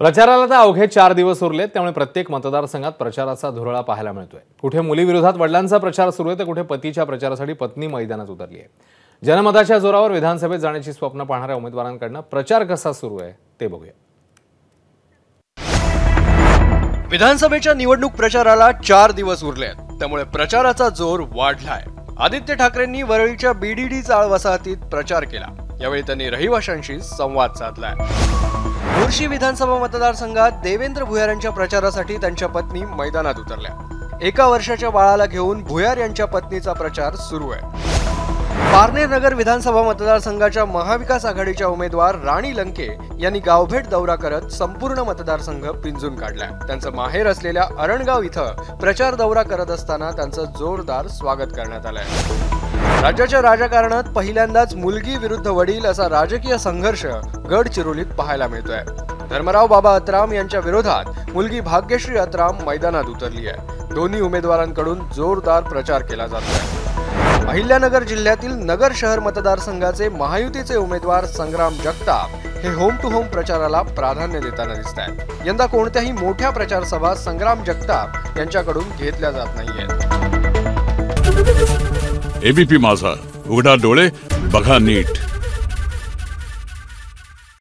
प्रचाराला तर अवघे 4 दिवस उरलेत, त्यामुळे प्रत्येक मतदारसंघात प्रचाराचा धुरळा पाहायला मिळतोय। कुठे मुलीविरोधात वडिलांचा प्रचार सुरू आहे तर कुठे पतीच्या प्रचारासाठी पत्नी मैदानात उतरली आहे। जनमताच्या जोरावर विधानसभेत जाण्याची स्वप्न पाहणाऱ्या उमेदवारांकडून प्रचार कसा सुरू आहे ते बघूया। विधानसभेच्या निवडणूक प्रचाराला 4 दिवस उरलेत, त्यामुळे प्रचाराचा जोर वाढलाय। आदित्य ठाकरेंनी वरळीच्या बीडीडी चाळ वसाहतीत प्रचार केला। यावेळी त्यांनी रहिवाशांशी संवाद साधलाय। मुर्शी विधानसभा मतदारसंघात देवेंद्र भुयार यांच्या प्रचारासाठी त्यांच्या पत्नी मैदानात उतरल्या। 1 वर्षाच्या बाळाला घेऊन भुयार यांच्या पत्नीचा प्रचार सुरू आहे। पारनेर नगर विधानसभा मतदारसंघाच्या महाविकास आघाडीच्या उमेदवार राणी लंके यांनी गावभेट दौरा करत संपूर्ण मतदारसंघ पिंजून काढलाय। त्यांचं माहेर असलेल्या अरणगाव इथं प्रचार दौरा करत असताना त्यांचं जोरदार स्वागत करण्यात आलंय। राज्याच्या राजकारणात पहिल्यांदाच मुलगी विरुद्ध वडील असा राजकीय संघर्ष गडचिरोलीत पाहायला मिळतोय। धर्मराव बाबा अत्राम यांच्या विरोधात मुलगी भाग्यश्री अत्राम मैदानात उतरली आहे। दोन्ही उमेदवारांकडून जोरदार प्रचार केला जातोय। अहिल्यानगर जिल्ह्यातील नगर शहर मतदारसंघाचे महायुतीचे उमेदवार संग्राम जगताप हे होम टू होम प्रचाराला प्राधान्य देताना दिसतायत। यंदा कोणत्याही मोठ्या प्रचार सभा संग्राम जगताप यांच्याकडून घेतल्या जात नाहीयेत। एबीपी माझा, उघडा डोळे बघा नीट।